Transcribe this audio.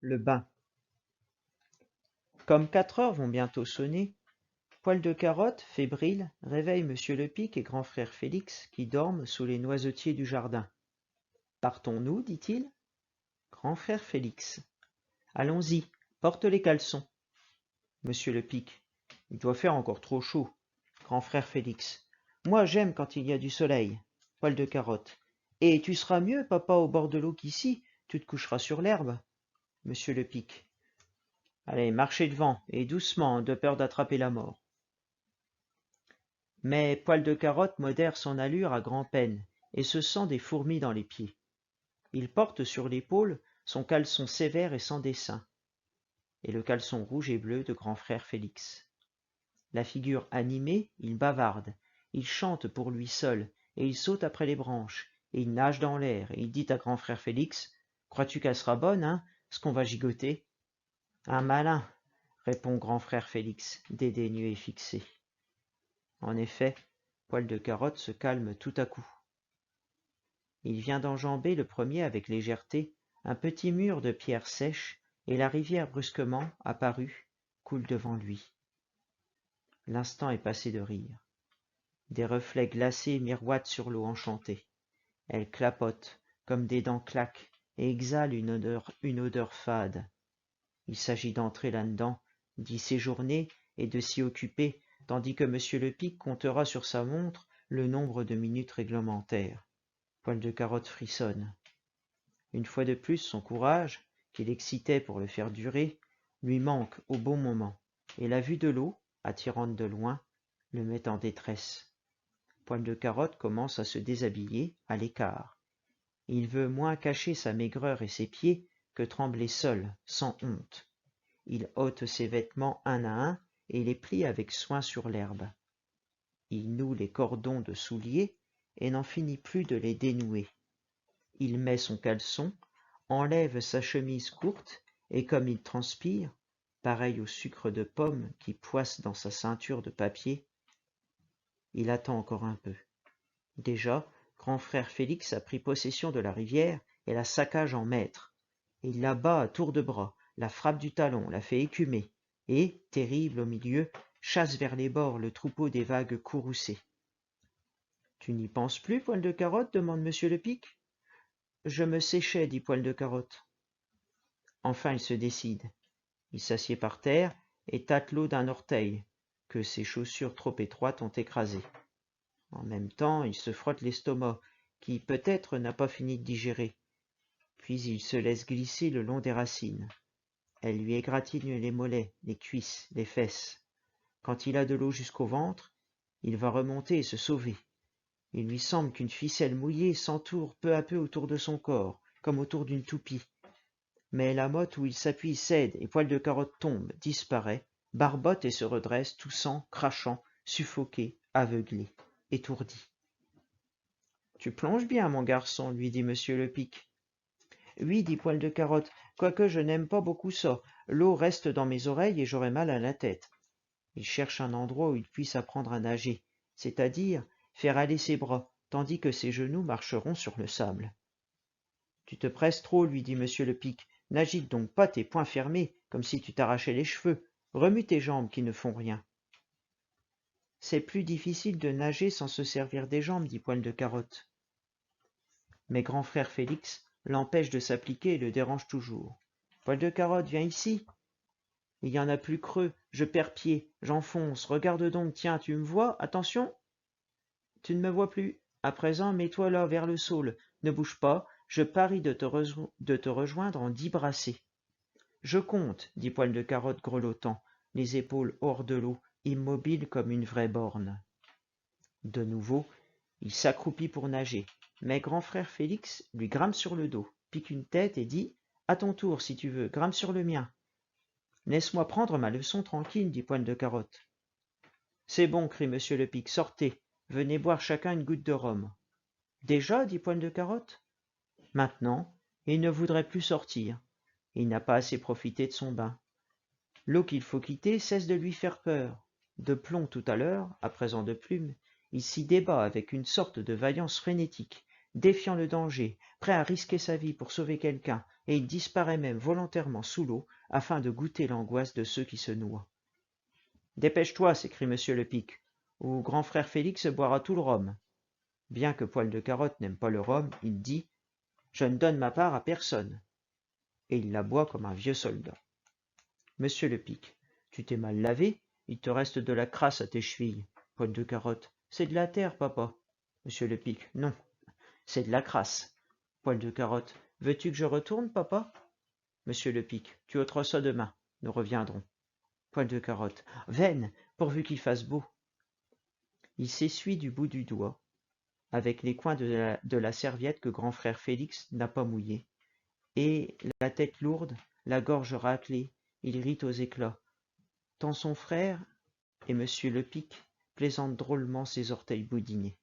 Le bain. Comme 4 heures vont bientôt sonner, Poil de Carotte, fébrile, réveille Monsieur Lepic et grand frère Félix qui dorment sous les noisetiers du jardin. Partons-nous, dit-il. Grand frère Félix. Allons-y, porte les caleçons. Monsieur Lepic. Il doit faire encore trop chaud. Grand frère Félix. Moi j'aime quand il y a du soleil. Poil de Carotte. Et tu seras mieux, papa, au bord de l'eau qu'ici. Tu te coucheras sur l'herbe. Monsieur Lepic. Allez, marchez devant, et doucement, de peur d'attraper la mort. Mais Poil de Carotte modère son allure à grand-peine, et se sent des fourmis dans les pieds. Il porte sur l'épaule son caleçon sévère et sans dessin, et le caleçon rouge et bleu de grand frère Félix. La figure animée, il bavarde, il chante pour lui seul, et il saute après les branches, et il nage dans l'air, et il dit à grand frère Félix, « Crois-tu qu'elle sera bonne, hein, ce qu'on va gigoter ?» Un malin, répond grand frère Félix, dédaigneux et fixé. En effet, Poil de Carotte se calme tout à coup. Il vient d'enjamber le premier avec légèreté un petit mur de pierres sèches, et la rivière brusquement apparue coule devant lui. L'instant est passé de rire. Des reflets glacés miroitent sur l'eau enchantée. Elle clapote comme des dents claquent et exhale une odeur fade. Il s'agit d'entrer là-dedans, d'y séjourner et de s'y occuper, tandis que Monsieur Lepic comptera sur sa montre le nombre de minutes réglementaires. Poil de Carotte frissonne. Une fois de plus, son courage, qu'il excitait pour le faire durer, lui manque au bon moment, et la vue de l'eau, attirante de loin, le met en détresse. Poil de Carotte commence à se déshabiller à l'écart. Il veut moins cacher sa maigreur et ses pieds que trembler seul, sans honte. Il ôte ses vêtements un à un et les plie avec soin sur l'herbe. Il noue les cordons de souliers et n'en finit plus de les dénouer. Il met son caleçon, enlève sa chemise courte et comme il transpire, pareil au sucre de pomme qui poisse dans sa ceinture de papier, il attend encore un peu. Déjà, grand frère Félix a pris possession de la rivière et la saccage en maître. Il la bat à tour de bras, la frappe du talon, la fait écumer, et, terrible au milieu, chasse vers les bords le troupeau des vagues courroucées. « Tu n'y penses plus, Poil de Carotte ?» demande Monsieur Lepic. « Je me séchais, dit Poil de Carotte. » Enfin il se décide. Il s'assied par terre et tâte l'eau d'un orteil, que ses chaussures trop étroites ont écrasé. En même temps, il se frotte l'estomac, qui peut-être n'a pas fini de digérer. Puis il se laisse glisser le long des racines. Elle lui égratigne les mollets, les cuisses, les fesses. Quand il a de l'eau jusqu'au ventre, il va remonter et se sauver. Il lui semble qu'une ficelle mouillée s'entoure peu à peu autour de son corps, comme autour d'une toupie. Mais la motte où il s'appuie cède et Poil de Carotte tombe, disparaît, barbotte et se redresse, toussant, crachant, suffoqué, aveuglé, étourdi. « Tu plonges bien, mon garçon, lui dit Monsieur Lepic. « Oui, dit Poil de Carotte, quoique je n'aime pas beaucoup ça. L'eau reste dans mes oreilles et j'aurai mal à la tête. » Il cherche un endroit où il puisse apprendre à nager, c'est-à-dire faire aller ses bras, tandis que ses genoux marcheront sur le sable. « Tu te presses trop, lui dit Monsieur Lepic. N'agite donc pas tes poings fermés, comme si tu t'arrachais les cheveux. Remue tes jambes qui ne font rien. » C'est plus difficile de nager sans se servir des jambes, dit Poil de Carotte. Mais grand frère Félix l'empêche de s'appliquer et le dérange toujours. « Poil de Carotte, viens ici. Il y en a plus creux, je perds pied, j'enfonce, regarde donc, tiens, tu me vois, attention. Tu ne me vois plus. À présent, mets-toi là, vers le saule, ne bouge pas, je parie de te rejoindre en 10 brassées. Je compte, dit Poil de Carotte grelottant, les épaules hors de l'eau, immobile comme une vraie borne. De nouveau, il s'accroupit pour nager, mais grand frère Félix lui grimpe sur le dos, pique une tête et dit « À ton tour, si tu veux, grimpe sur le mien. » « Laisse-moi prendre ma leçon tranquille, dit Poil de Carotte. C'est bon, crie Monsieur Lepic, sortez, venez boire chacun une goutte de rhum. Déjà, dit Poil de Carotte. Maintenant, il ne voudrait plus sortir. Il n'a pas assez profité de son bain. L'eau qu'il faut quitter cesse de lui faire peur. De plomb tout à l'heure, à présent de plume, il s'y débat avec une sorte de vaillance frénétique, défiant le danger, prêt à risquer sa vie pour sauver quelqu'un, et il disparaît même volontairement sous l'eau afin de goûter l'angoisse de ceux qui se noient. Dépêche-toi, s'écrie monsieur le Pic, ou grand frère Félix boira tout le rhum. Bien que Poil de Carotte n'aime pas le rhum, il dit « Je ne donne ma part à personne », et il la boit comme un vieux soldat. Monsieur le Pic, tu t'es mal lavé, il te reste de la crasse à tes chevilles. Poil de Carotte, c'est de la terre, papa. Monsieur le Pic, non, c'est de la crasse. Poil de Carotte, veux-tu que je retourne, papa? Monsieur le Pic, tu ôteras ça demain, nous reviendrons. Poil de Carotte, veine, pourvu qu'il fasse beau. Il s'essuie du bout du doigt, avec les coins de la serviette que grand frère Félix n'a pas mouillée, et, la tête lourde, la gorge raclée, il rit aux éclats, tant son frère et monsieur le Pic plaisantent drôlement ses orteils boudinés.